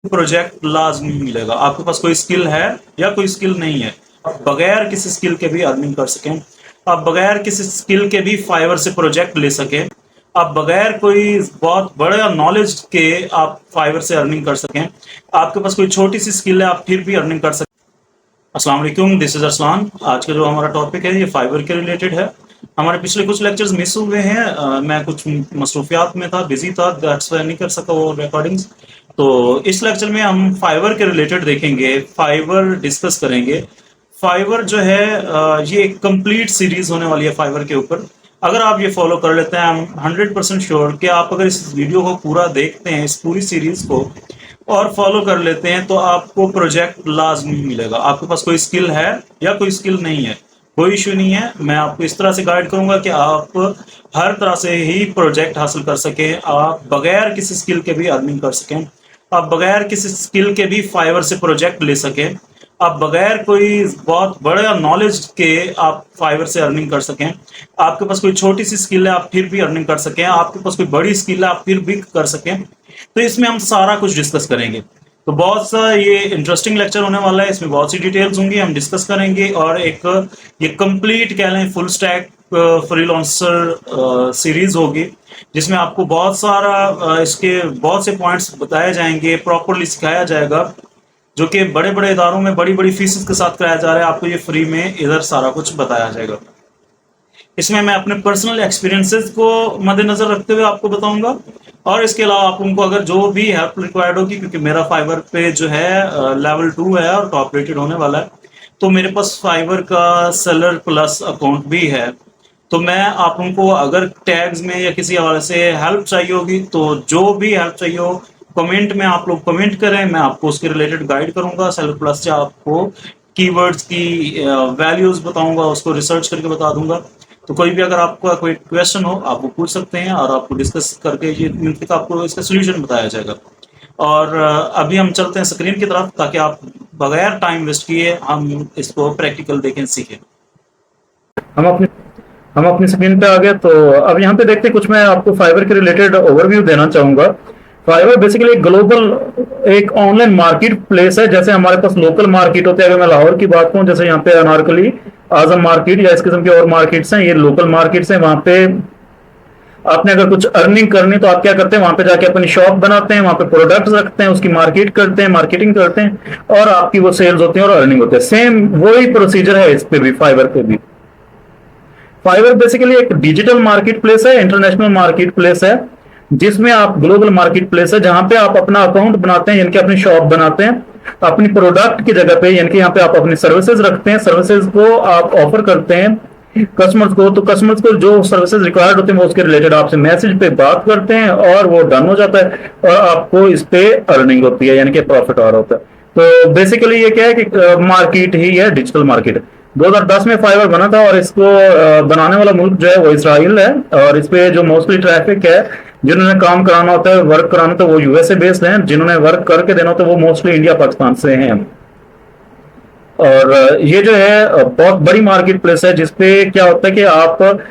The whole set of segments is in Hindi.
प्रोजेक्ट लाजमी मिलेगा। आपके पास कोई स्किल है या कोई स्किल नहीं है, आप बगैर किसी स्किल के भी अर्निंग कर सकें, आप बगैर किसी स्किल के भी फाइवर से प्रोजेक्ट ले सकें, आप बगैर कोई बहुत बड़ा नॉलेज के आप फाइवर से अर्निंग कर सकें, आपके पास कोई छोटी सी स्किल है आप फिर भी अर्निंग कर सकें। अस्सलाम वालेकुम, दिस इज अरसलान। आज का जो हमारा टॉपिक है ये फाइवर के रिलेटेड है। हमारे पिछले कुछ लेक्चर्स मिस हुए हैं, मैं कुछ मसरूफियात में था, बिजी था, दैट्स वाई नहीं कर सका वो रिकॉर्डिंग्स। तो इस लेक्चर में हम फाइवर के रिलेटेड देखेंगे, फाइवर डिस्कस करेंगे। फाइवर जो है ये एक कंप्लीट सीरीज होने वाली है फाइवर के ऊपर। अगर आप ये फॉलो कर लेते हैं, आई एम 100% श्योर कि आप अगर इस वीडियो को पूरा देखते हैं, इस पूरी सीरीज को और फॉलो कर लेते हैं, तो आपको प्रोजेक्ट लाजमी मिलेगा। आपके पास कोई स्किल है या कोई स्किल नहीं है, कोई इश्यू नहीं है। मैं आपको इस तरह से गाइड करूंगा कि आप हर तरह से ही प्रोजेक्ट हासिल कर सकें, आप बगैर किसी स्किल के भी अर्निंग कर सकें, आप बगैर किसी स्किल के भी फाइवर से प्रोजेक्ट ले सकें, आप बगैर कोई बहुत बड़ा नॉलेज के आप फाइवर से अर्निंग कर सकें, आपके पास कोई छोटी सी स्किल है आप फिर भी अर्निंग कर सकें, आपके पास कोई बड़ी स्किल है आप फिर भी कर सकें। तो इसमें हम सारा कुछ डिस्कस करेंगे। तो बहुत सा ये इंटरेस्टिंग लेक्चर होने वाला है, इसमें बहुत सी डिटेल्स होंगी, हम डिस्कस करेंगे। और एक ये कंप्लीट कह लें फुल स्टैक फ्रीलांसर सीरीज होगी, जिसमें आपको बहुत सारा इसके बहुत से पॉइंट्स बताए जाएंगे, प्रॉपरली सिखाया जाएगा, जो कि बड़े बड़े इदारों में बड़ी बड़ी फीस के साथ कराया जा रहा है। आपको ये फ्री में इधर सारा कुछ बताया जाएगा। इसमें मैं अपने पर्सनल एक्सपीरियंसेस को मद्देनजर रखते हुए आपको बताऊंगा, और इसके अलावा आप उनको अगर जो भी हेल्प रिक्वायर्ड होगी, क्योंकि मेरा फाइवर पे जो है लेवल 2 है और टॉप रेटेड होने वाला है, तो मेरे पास फाइवर का सेलर प्लस अकाउंट भी है। तो मैं आप उनको अगर टैग्स में या किसी हवाले से हेल्प चाहिए होगी, तो जो भी हेल्प चाहिए हो कमेंट में आप लोग कमेंट करें, मैं आपको उसके रिलेटेड गाइड करूंगा। सेलर प्लस से आपको कीवर्ड्स की वैल्यूज बताऊंगा, उसको रिसर्च करके बता दूंगा। तो कोई भी अगर आपका कोई क्वेश्चन हो आप वो पूछ सकते हैं, और आपको डिस्कस करके ये मिलकर आपको इसका सोल्यूशन बताया जाएगा। और अभी हम चलते हैं स्क्रीन की तरफ, ताकि आप बगैर टाइम वेस्ट किए हम इसको प्रैक्टिकल देखें, सीखें। हम अपनी हम अपनी स्क्रीन पे आ गए। तो अब यहाँ पे देखते हैं, कुछ मैं आपको फाइवर के रिलेटेड ओवरव्यू देना चाहूंगा। फाइवर बेसिकली एक ग्लोबल एक ऑनलाइन मार्केट प्लेस है। जैसे हमारे पास लोकल मार्केट होते हैं, अगर मैं लाहौर की बात करूं, जैसे यहाँ पे अनारकली, आजम मार्केट या इस किस्म की और मार्केट्स हैं, ये लोकल मार्केट्स हैं। वहां पे आपने अगर कुछ अर्निंग करनी तो आप क्या करते हैं, वहां पे जाके अपनी शॉप बनाते हैं, वहां पे प्रोडक्ट्स रखते हैं, उसकी मार्केट करते हैं, मार्केटिंग करते हैं, और आपकी वो सेल्स होती है और अर्निंग होती है। सेम वही प्रोसीजर है इस पे भी, फाइवर पे भी। फाइवर बेसिकली एक डिजिटल मार्केट प्लेस है, इंटरनेशनल मार्केट प्लेस है, जिसमें आप ग्लोबल मार्केट प्लेस है, जहां पे आप अपना अकाउंट बनाते हैं, यानी कि अपनी शॉप बनाते हैं, अपनी प्रोडक्ट की जगह पे, यानी कि यहाँ पे आप अपनी सर्विसेज रखते हैं, सर्विसेज को आप ऑफर करते हैं कस्टमर्स को। तो कस्टमर्स को जो सर्विसेज रिक्वायर्ड होते हैं वो उसके रिलेटेड आपसे मैसेज पे बात करते हैं, और वो डन हो जाता है, और आपको इस पे अर्निंग होती है, यानी कि प्रॉफिट आ रहा होता है। तो बेसिकली ये क्या है कि मार्केट ही है, डिजिटल मार्केट। 2010 में फाइवर बना था, और इसको बनाने वाला मुल्क जो है वो इसराइल है, और इस पे जो मोस्टली ट्रैफिक है, जिन्होंने काम कराना होता है, वर्क कराना होता है, वो यूएसए बेस्ड हैं, जिन्होंने वर्क करके देना होता है वो मोस्टली इंडिया पाकिस्तान से हैं। और ये जो है बहुत बड़ी मार्केट प्लेस है, जिसपे क्या होता है कि आप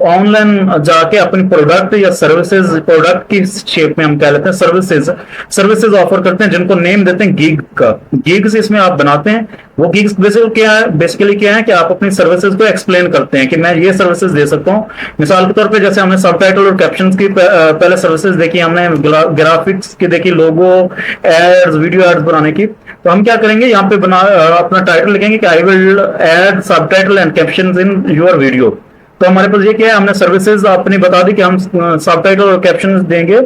ऑनलाइन जाके अपनी प्रोडक्ट या सर्विसेज, प्रोडक्ट की शेप में हम कह लेते हैं सर्विसेज, सर्विसेज ऑफर करते हैं, जिनको नेम देते हैं गिग का। गिग्स इसमें आप बनाते हैं। वो गिग्स बेसिकली क्या है कि आप अपनी सर्विसेज को एक्सप्लेन करते हैं कि मैं ये सर्विसेज दे सकता हूँ। मिसाल के तौर पे जैसे हमने सबटाइटल और कैप्शंस की पहले सर्विसेज देखी, हमने ग्राफिक्स की देखी, लोगो एड्स, वीडियो एड्स बनाने की। तो हम क्या करेंगे, यहाँ पे अपना टाइटल लिखेंगे कि I will add subtitle and captions in your video. तो हमारे पास ये क्या है, हमने सर्विसेज अपनी बता दी कि हम सबटाइटल और कैप्शंस देंगे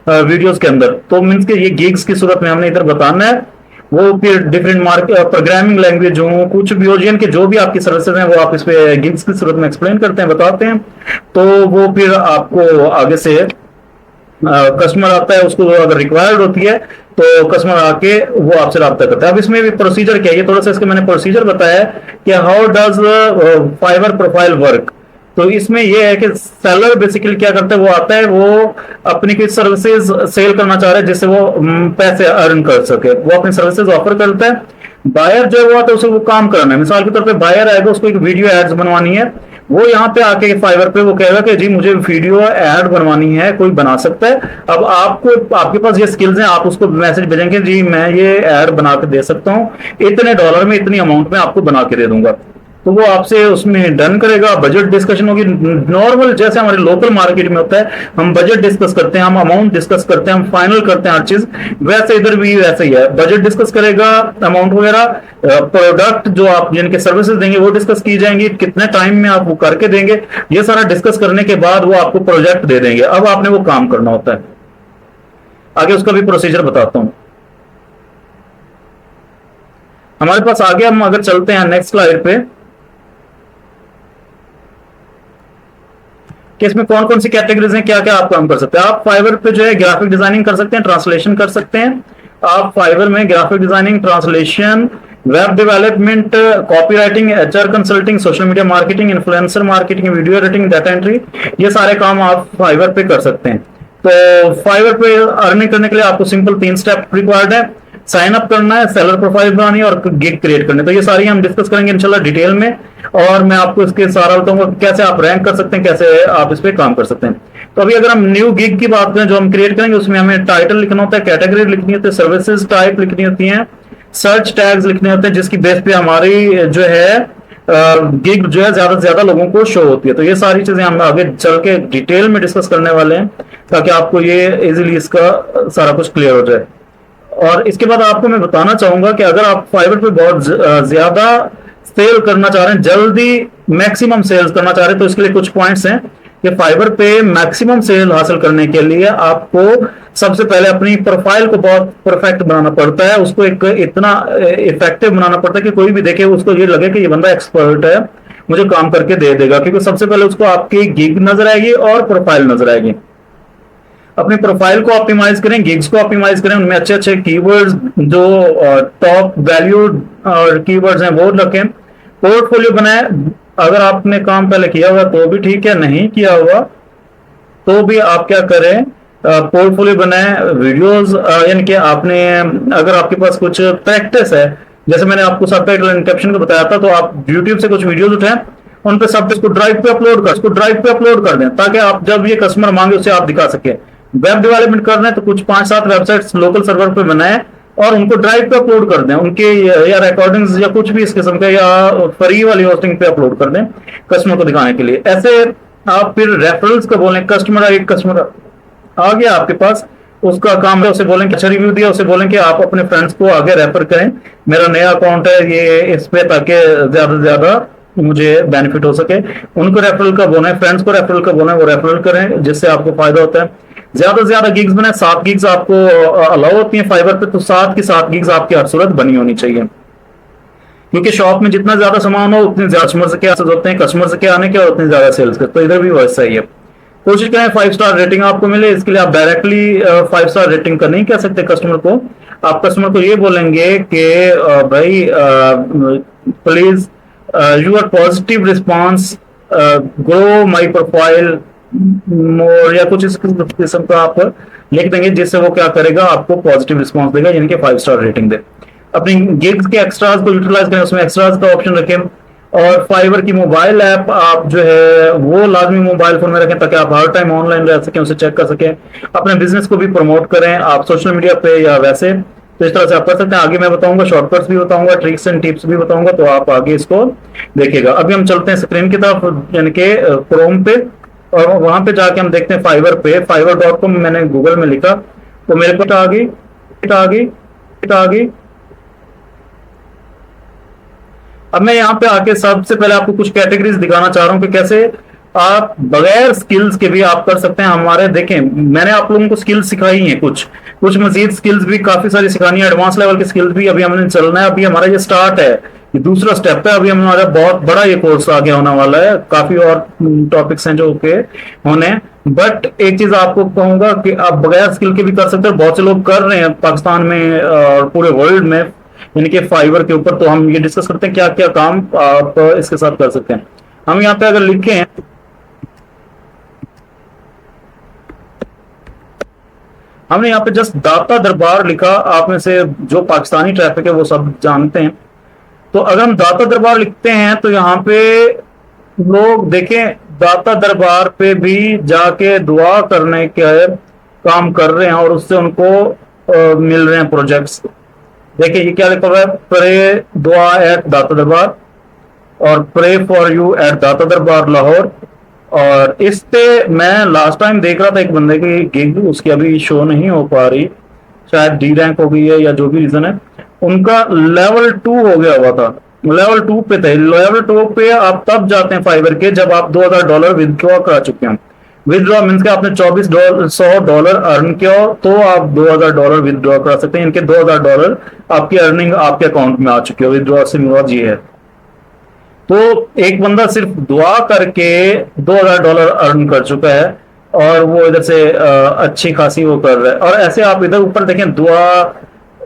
वीडियोस के अंदर। तो मींस के ये गिग्स की सूरत में हमने इधर बताना है। वो फिर डिफरेंट प्रोग्रामिंग लैंग्वेज हो, कुछ भी ओजीएन के जो भी आपकी सर्विसेज हैं, वो आप इस पे गिग्स की सूरत में एक्सप्लेन करते हैं, बताते हैं। तो वो फिर आपको आगे से कस्टमर आता है, उसको अगर रिक्वायर्ड होती है तो कस्टमर आके वो आपसे रब्ता करता है। अब इसमें भी प्रोसीजर क्या है, ये थोड़ा सा इसके मैंने प्रोसीजर बताया कि how does Fiverr profile work. तो इसमें ये है कि सेलर बेसिकली क्या करता है, वो आता है, वो अपनी कोई सर्विसेज सेल करना चाह रहा है जिससे वो पैसे अर्न कर सके, वो अपनी सर्विसेज ऑफर करता है। बायर जो है वो आता है, उसे वो काम करना है। मिसाल के तौर पे बायर आएगा, उसको एक वीडियो एड्स बनवानी है, वो यहाँ पे आके फाइवर पे वो कहेगा कि जी मुझे वीडियो ऐड बनवानी है, कोई बना सकता है। अब आपको, आपके पास ये स्किल्स हैं, आप उसको मैसेज भेजेंगे जी मैं ये ऐड बना के दे सकता हूँ, इतने डॉलर में, इतनी अमाउंट में आपको बना के दे दूंगा। तो वो आपसे उसमें डन करेगा, बजट डिस्कशन होगी नॉर्मल, जैसे हमारे लोकल मार्केट में होता है, हम बजट डिस्कस करते हैं, हम अमाउंट डिस्कस करते हैं, हम फाइनल करते हैं हर चीज, वैसे इधर भी वैसे ही है। बजट डिस्कस करेगा, अमाउंट वगैरह, प्रोडक्ट जो आप जिनके सर्विसेज देंगे वो डिस्कस की जाएंगी, कितने टाइम में आप वो करके देंगे, ये सारा डिस्कस करने के बाद वो आपको प्रोजेक्ट दे देंगे। अब आपने वो काम करना होता है। आगे उसका भी प्रोसीजर बताता हूं। हमारे पास आगे हम अगर चलते हैं नेक्स्ट स्लाइड पे, कि इसमें कौन कौन सी कैटेगरीज हैं, क्या क्या आप काम कर सकते हैं। आप फाइवर पे जो है ग्राफिक डिजाइनिंग कर सकते हैं, ट्रांसलेशन कर सकते हैं। आप फाइवर में graphic designing, translation, web development, copy writing, HR consulting, social media marketing, influencer marketing, video editing, data entry, ये सारे काम आप फाइवर पे कर सकते हैं। तो फाइवर पे अर्निंग करने के लिए आपको सिंपल 3 स्टेप रिक्वायर्ड है। साइन अप करना है, सेलर प्रोफाइल बनानी है और गिग क्रिएट करनी है। तो ये सारी हम डिस्कस करेंगे इंशाल्लाह डिटेल में, और मैं आपको इसके सारा बताऊंगा कैसे आप रैंक कर सकते हैं, कैसे आप इस पे काम कर सकते हैं। तो अभी अगर हम न्यू गिग की बात करें जो हम क्रिएट करेंगे, उसमें हमें टाइटल लिखना होता है, कैटेगरी लिखनी होती है, सर्विसेज टाइप लिखनी होती है, सर्च टैग्स लिखने होते हैं, जिसकी बेस पे हमारी जो है गिग जो है ज्यादा से ज्यादा लोगों को शो होती है। तो ये सारी चीजें हम आगे चल के डिटेल में डिस्कस करने वाले हैं, ताकि आपको ये इजीली इसका सारा कुछ क्लियर हो जाए। और इसके बाद आपको मैं बताना चाहूंगा कि अगर आप फाइवर पे बहुत ज्यादा सेल करना चाह रहे हैं, जल्दी मैक्सिमम सेल्स करना चाह रहे हैं, तो इसके लिए कुछ पॉइंट्स हैं कि फाइवर पे मैक्सिमम सेल हासिल करने के लिए आपको सबसे पहले अपनी प्रोफाइल को बहुत परफेक्ट बनाना पड़ता है, उसको एक इतना इफेक्टिव बनाना पड़ता है कि कोई भी देखे उसको ये लगे कि ये बंदा एक्सपर्ट है, मुझे काम करके दे देगा। क्योंकि सबसे पहले उसको आपकी गिग नजर आएगी और प्रोफाइल नजर आएगी। अपनी प्रोफाइल को ऑप्टिमाइज करें, गिग्स को ऑप्टिमाइज करें, उनमें अच्छे अच्छे कीवर्ड्स जो टॉप वैल्यूड और कीवर्ड्स हैं वो रखें। पोर्टफोलियो बनाए, अगर आपने काम पहले किया हुआ तो भी ठीक है, नहीं किया हुआ तो भी आप क्या करें, पोर्टफोलियो बनाए, वीडियोस, यानी कि आपने अगर आपके पास कुछ प्रैक्टिस है, जैसे मैंने आपको सबटाइटल एंड कैप्शन को बताया था, तो आप यूट्यूब से कुछ वीडियोस उठाएं, उन पे सब इसको ड्राइव पे अपलोड कर दें, ताकि आप जब ये कस्टमर मांगे उसे आप दिखा सके। वेब डेवलपमेंट कर रहे हैं तो कुछ 5-7 वेबसाइट्स लोकल सर्वर पे बनाए और उनको ड्राइव पे अपलोड कर दें, उनके या रिकॉर्डिंग्स या कुछ भी इस किस्म का, या फ्री वाली होस्टिंग पे अपलोड कर दें कस्टमर को दिखाने के लिए। ऐसे आप फिर रेफरल्स का बोलें, कस्टमर आ गया आपके पास, उसका काम है, उसे बोलें कि अच्छा रिव्यू दिया, उसे बोलें कि आप अपने फ्रेंड्स को आगे रेफर करें, मेरा नया अकाउंट है ये इस पे, ताकि ज्यादा से ज्यादा मुझे बेनिफिट हो सके। उनको रेफरल का बोना है, फ्रेंड्स को रेफरल का बोना है, वो रेफरल करें, जिससे आपको फायदा होता है। ज्यादा से ज्यादा गिग्स बनाए, 7 गिग्स आपको अलाउ होती है फाइवर पे, तो 7 की 7 गिग्स आपकी हर सूरत बनी होनी चाहिए, क्योंकि शॉप में जितना ज्यादा सामान हो उतने ज्यादा कस्टमर से क्या होते हैं, कस्टमर से क्या आने के और उतने ज्यादा सेल्स के। तो इधर भी वैसा ही है। कोशिश करें 5 स्टार रेटिंग आपको मिले। इसके लिए आप डायरेक्टली 5 स्टार रेटिंग का नहीं कह सकते कस्टमर को, आप कस्टमर को ये बोलेंगे कि भाई please your positive response grow my profile more, या कुछ इस किस्म का आप लिख देंगे, जिससे वो क्या करेगा, आपको पॉजिटिव रिस्पॉन्स देगा, यानी कि 5 स्टार रेटिंग दे। अपनी गिग्स के एक्स्ट्राज को यूटिलाइज करें, उसमें एक्स्ट्राज का ऑप्शन रखें। और फाइवर की मोबाइल ऐप आप जो है वो लाजमी मोबाइल फोन में रखें, ताकि आप हर टाइम ऑनलाइन रह सकें, उसे चेक कर सकें। अपने बिजनेस को भी प्रमोट करें आप सोशल मीडिया पे या वैसे, तो इस तरह से आप कर सकते हैं। आगे मैं बताऊंगा, शॉर्टकट्स भी बताऊंगा, ट्रिक्स एंड टिप्स भी बताऊंगा, तो आप आगे इसको देखिएगा। अभी हम चलते हैं स्क्रीन की तरफ, यानी कि क्रोम पे, और वहां पे जाके हम देखते हैं फाइवर पे। fiverr.com मैंने गूगल में लिखा तो मेरे पास आ गई। अब मैं यहाँ पे आके सबसे पहले आपको कुछ कैटेगरीज दिखाना चाह रहा हूँ कि कैसे आप बगैर स्किल्स के भी आप कर सकते हैं। हमारे देखें, मैंने आप लोगों को स्किल्स सिखाई हैं, कुछ मजीद स्किल्स भी काफी सारी सिखानी है, एडवांस लेवल की स्किल्स भी अभी हमने चलना है। अभी हमारा ये स्टार्ट है, ये दूसरा स्टेप है। अभी हमारा बहुत बड़ा ये कोर्स आगे होने वाला है, काफी और टॉपिक्स हैं जो के होने। बट एक चीज आपको कहूंगा कि आप बगैर स्किल के भी कर सकते हैं, बहुत से लोग कर रहे हैं पाकिस्तान में और पूरे वर्ल्ड में, यानी कि फाइवर के ऊपर। तो हम ये डिस्कस करते हैं क्या क्या काम आप इसके साथ कर सकते हैं। हम यहाँ पे अगर लिखे हैं, हमने यहाँ पे जस्ट दाता दरबार लिखा, आप में से जो पाकिस्तानी ट्रैफिक है वो सब जानते हैं। तो अगर हम दाता दरबार लिखते हैं तो यहाँ पे लोग देखें दाता दरबार पे भी जाके दुआ करने के काम कर रहे हैं और उससे उनको मिल रहे हैं प्रोजेक्ट्स। देखिए ये क्या लिखा हुआ है, प्रे दुआ एट दाता दरबार और प्रे फॉर यू एट दाता दरबार लाहौर। और इस पे मैं लास्ट टाइम देख रहा था एक बंदे की गिग, उसकी अभी शो नहीं हो पा रही, शायद डी रैंक हो गई है या जो भी रीजन है। उनका लेवल 2 हो गया हुआ था, लेवल 2 पे थे। लेवल 2 पे आप तब जाते हैं फाइबर के जब आप $2000 विदड्रॉ करा चुके हैं। विदड्रॉ मीन्स के आपने $2400 अर्न किया हो तो आप $2000 विदड्रॉ करा सकते हैं। इनके $2000 आपकी अर्निंग आपके अकाउंट में आ चुकी है। विदड्रॉ से मुराद ये है। तो एक बंदा सिर्फ दुआ करके $2000 अर्न कर चुका है और वो इधर से अच्छी खासी वो कर रहा है। और ऐसे आप इधर ऊपर देखें दुआ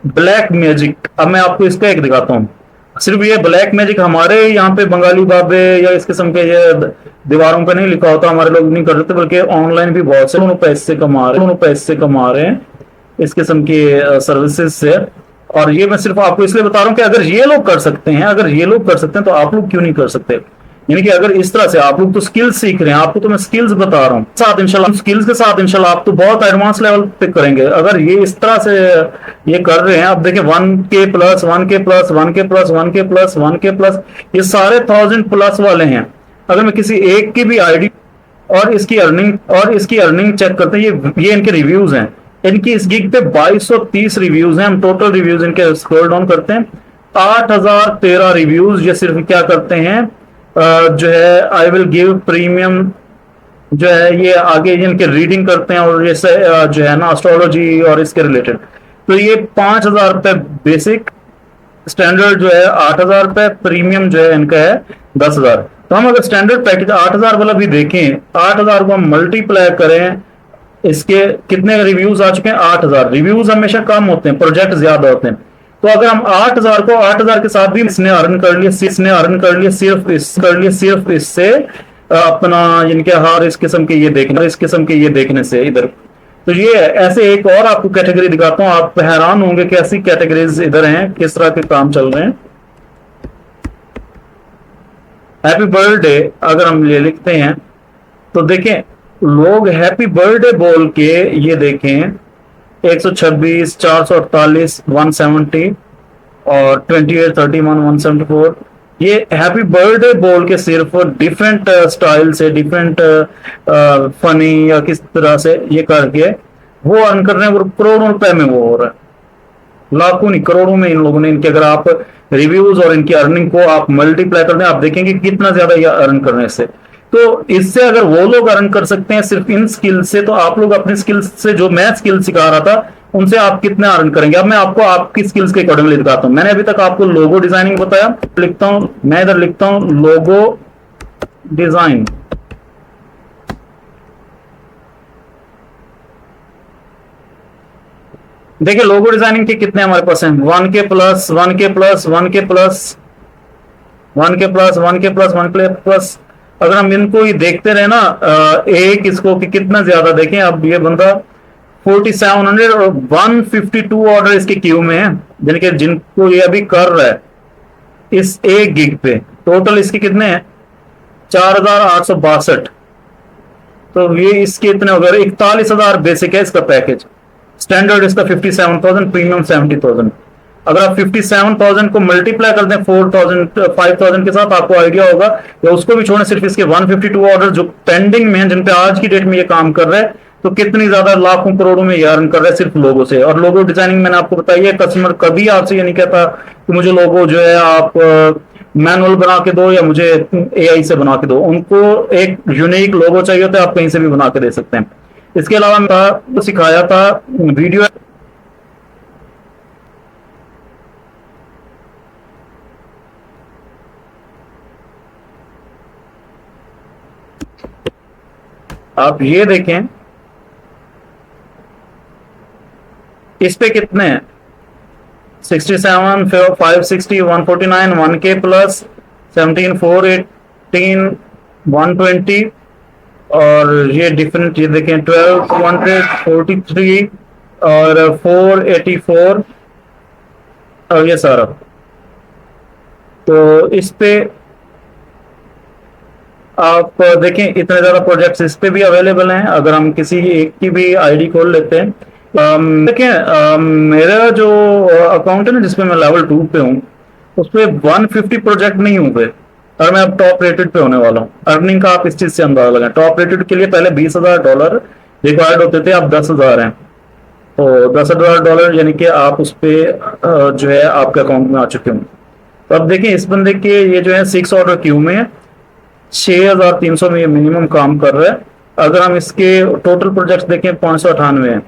ब्लैक मैजिक। अब मैं आपको इसका एक दिखाता हूँ। सिर्फ ये ब्लैक मैजिक हमारे यहाँ पे बंगाली बाबे या इस किस्म के ये दीवारों पे नहीं लिखा होता, हमारे लोग नहीं कर रहे थे, बल्कि ऑनलाइन भी बहुत से पैसे कमा रहे हैं इस किस्म की सर्विसेज से। और ये मैं सिर्फ आपको इसलिए बता रहा हूँ कि अगर ये लोग कर सकते हैं तो आप लोग क्यों नहीं कर सकते। यानी कि अगर इस तरह से आप लोग तो स्किल्स सीख रहे हैं, आपको तो मैं स्किल्स बता रहा हूँ, साथ इंशाल्लाह स्किल्स के साथ इंशाल्लाह आप तो बहुत एडवांस लेवल पे करेंगे अगर ये इस तरह से ये कर रहे हैं। आप देखिए 1K plus 1K plus 1K plus 1K plus 1K plus, ये सारे 1000+ वाले हैं। अगर मैं किसी एक की भी आईडी और इसकी अर्निंग चेक करते हैं, ये इनके रिव्यूज हैं। इनकी इस गिग पे 2230 रिव्यूज हैं। हम टोटल रिव्यूज इनके स्क्रॉल डाउन करते हैं, 8013 रिव्यूज। ये सिर्फ क्या करते हैं जो है आई विल गिव प्रीमियम जो है ये आगे इनके रीडिंग करते हैं और ये जो है ना एस्ट्रोलॉजी और इसके रिलेटेड। तो ये 5000 रुपए बेसिक, स्टैंडर्ड जो है 8000 रुपए, प्रीमियम जो है इनका है 10,000। तो हम अगर स्टैंडर्ड पैकेज 8000 वाला भी देखें, 8000 को हम मल्टीप्लाई करें, इसके कितने रिव्यूज आ चुके हैं 8000। रिव्यूज हमेशा कम होते हैं, प्रोजेक्ट ज्यादा होते हैं। तो अगर हम 8000 को 8000 के साथ भी इसने अर्न कर लिया सिर्फ इससे अपना इनके हर इस किस्म के ये देखने से इधर। तो ये ऐसे एक और आपको कैटेगरी दिखाता हूं, आप हैरान होंगे कि ऐसी कैटेगरीज इधर हैं, किस तरह के काम चल रहे हैं। हैप्पी बर्थडे अगर हम ये लिखते हैं तो देखें लोग हैप्पी बर्थडे बोल के ये देखें 126, 448, 170 और 28, 31, 174। ये हैप्पी बर्थडे बोल के सिर्फ डिफरेंट स्टाइल से, डिफरेंट फनी या किस तरह से ये करके वो अर्न कर रहे हैं। करोड़ों रुपए में वो हो रहा है, लाखों नहीं करोड़ों में इन लोगों ने। इनके अगर आप रिव्यूज और इनकी अर्निंग को आप मल्टीप्लाई कर दें, आप देखेंगे कितना ज्यादा ये अर्न कर रहे हैं इससे। तो इससे अगर वो लोग अर्न कर सकते हैं सिर्फ इन स्किल्स से, तो आप लोग अपनी स्किल्स से, जो मैं स्किल सिखा रहा था उनसे आप कितना अर्न करेंगे। अब मैं आपको आपकी स्किल्स के अकॉर्डिंगली दिखाता हूं। मैंने अभी तक आपको लोगो डिजाइनिंग बताया, मैं इधर लिखता हूं लोगो डिजाइन। देखिए लोगो डिजाइनिंग के कितने हमारे पास हैं, 1K plus 1K plus 1K plus 1K plus 1K plus 1K plus. अगर हम इनको ही देखते रहे ना एक इसको कि कितना ज्यादा देखें। अब ये बंदा 4700 और 152 ऑर्डर इसके क्यू में है, जिनको ये अभी कर रहा है इस एक गिग पे। टोटल इसके कितने हैं 4862। तो ये इसके इतने हो गए 41,000 बेसिक है इसका पैकेज। स्टैंडर्ड इसका 57,000, प्रीमियम 70,000। अगर आप 57,000 को मल्टीप्लाई कर दें 5,000 के साथ, आपको आइडिया होगा या उसको भी छोड़ें, सिर्फ इसके 152 ऑर्डर जो पेंडिंग में हैं, जिन पे आज की डेट में ये काम कर रहे हैं, तो कितनी ज्यादा लाखों करोड़ों में ये अर्न कर रहे हैं सिर्फ लोगों से। और लोगो डिजाइनिंग मैंने आपको बताई है, कस्टमर कभी आपसे ये नहीं कहता कि मुझे लोगो जो है आप मैनुअल बना के दो या मुझे AI से बना के दो। उनको एक यूनिक लोगो चाहिए होता है, आप कहीं से भी बना के दे सकते हैं। इसके अलावा मैं सिखाया था वीडियो, आप ये देखें इस पे कितने हैं 67, 560, 149, 1K प्लस 17, 418, 120 और ये डिफरेंट ये देखें 1243 और 484 और ये सारा। तो इस पे आप देखें इतने ज्यादा प्रोजेक्ट्स इस पे भी अवेलेबल हैं। अगर हम किसी एक की भी आईडी खोल लेते हैं, देखें मेरा जो अकाउंट है ना जिसपे मैं लेवल 2 पे हूँ, उस पे 150 प्रोजेक्ट नहीं हुए और मैं अब टॉप रेटेड पे होने वाला हूँ। अर्निंग का आप इस चीज से अंदाजा लगाएं। टॉप रेटेड के लिए पहले $20,000 रिक्वायर्ड होते थे, अब 10,000 हैं। तो $10,000 यानी कि आप उस पे जो है आपके अकाउंट में आ चुके होंगे। तो अब देखें इस बंदे के ये जो है 6 ऑर्डर क्यू में है, 6,300 में मिनिमम काम कर रहा है। अगर हम इसके टोटल प्रोजेक्ट्स देखें 598 हैं।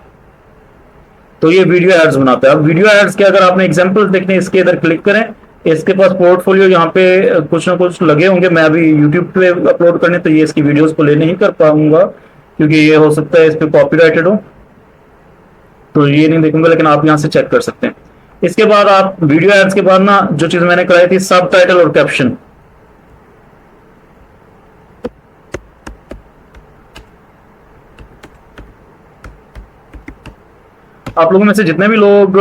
तो ये वीडियो एड्स बनाता है। अब वीडियो एड्स के अगर आपने एग्जांपल्स देखने हैं, इसके इधर क्लिक करें, इसके पास पोर्टफोलियो यहाँ पे कुछ ना कुछ लगे होंगे। मैं अभी यूट्यूब पे अपलोड करने तो ये इसकी वीडियोस को ले नहीं कर पाऊंगा क्योंकि ये हो सकता है इस पे कॉपीराइटेड हो, तो ये नहीं देखूंगा, लेकिन आप यहाँ से चेक कर सकते हैं। इसके बाद आप वीडियो एड्स के बाद ना जो चीज मैंने कराई थी, सब टाइटल और कैप्शन। आप लोगों में से जितने भी लोग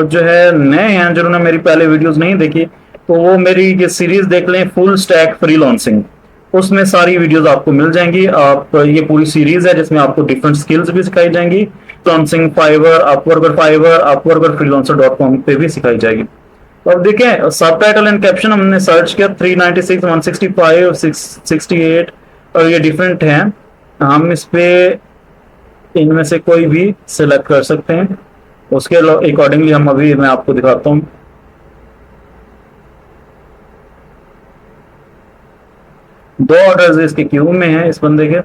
जो है नए हैं, जिन्होंने मेरी पहले वीडियोस नहीं देखी, तो वो मेरी ये सीरीज देख लें, फुल स्टैक फ्रीलांसिंग। उसमें सारी वीडियोस आपको मिल जाएंगी। आप ये पूरी सीरीज है जिसमें आपको डिफरेंट स्किल्स भी सिखाई जाएंगी। फ्रीलांसिंग फाइवर, अपवर्क और freelancer.com पे भी सिखाई जाएगी। तो अब देखें सब टाइटल एंड कैप्शन हमने सर्च किया, 396, 165, 668 और ये डिफरेंट हैं। हम इस पे इनमें से कोई भी सिलेक्ट कर सकते हैं। उसके अकॉर्डिंगली हम अभी मैं आपको दिखाता हूँ। दो ऑर्डर्स इसके क्यू में हैं इस बंदे के,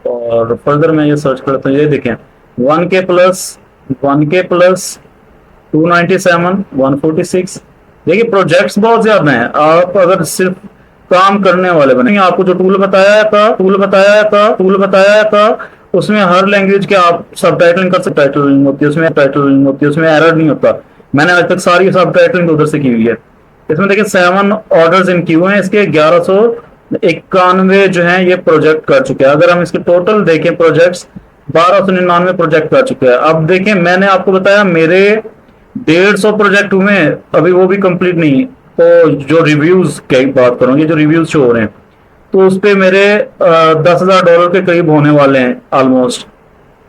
और फर्दर मैं ये सर्च करता हूँ। ये देखें 1K प्लस 297, 146। देखिए प्रोजेक्ट्स बहुत ज्यादा हैं। आप अगर सिर्फ काम करने वाले बने, आपको जो टूल बताया था उसमें हर लैंग्वेज के आप सब टाइटलिंग कर सकते। टाइटलिंग होती है उसमें एरर नहीं होता। मैंने आज तक सारी सब टाइटलिंग उधर से की हुई है। इसमें देखिए 7 ऑर्डर्स इन क्यू हैं, इसके 1191 जो है ये प्रोजेक्ट कर चुके हैं। अगर हम इसके टोटल देखें प्रोजेक्ट्स, 1299 प्रोजेक्ट कर चुके हैं। अब देखें मैंने आपको बताया मेरे 150 प्रोजेक्ट हुए, अभी वो भी कंप्लीट नहीं। तो जो रिव्यूज की बात करूँ, ये जो रिव्यूज शो हो रहे हैं, तो उस पे मेरे $10,000 के करीब होने वाले हैं ऑलमोस्ट।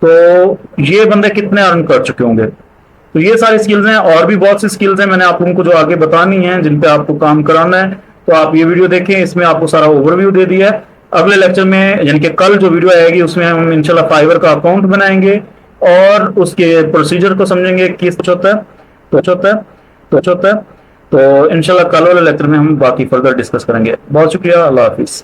तो ये बंदे कितने अर्न कर चुके होंगे। तो ये सारी स्किल्स हैं, और भी बहुत सी स्किल्स हैं मैंने आप लोगों को जो आगे बतानी है, जिन पे आपको काम कराना है। तो आप ये वीडियो देखें, इसमें आपको सारा ओवरव्यू दे दिया है। अगले लेक्चर में यानी कि कल जो वीडियो आएगी उसमें हम इंशाल्लाह फाइवर का अकाउंट बनाएंगे और उसके प्रोसीजर को समझेंगे किस होता है तो इंशाल्लाह कल वाले लेक्चर में हम बाकी फर्दर डिस्कस करेंगे। बहुत शुक्रिया, अल्लाह हाफिज।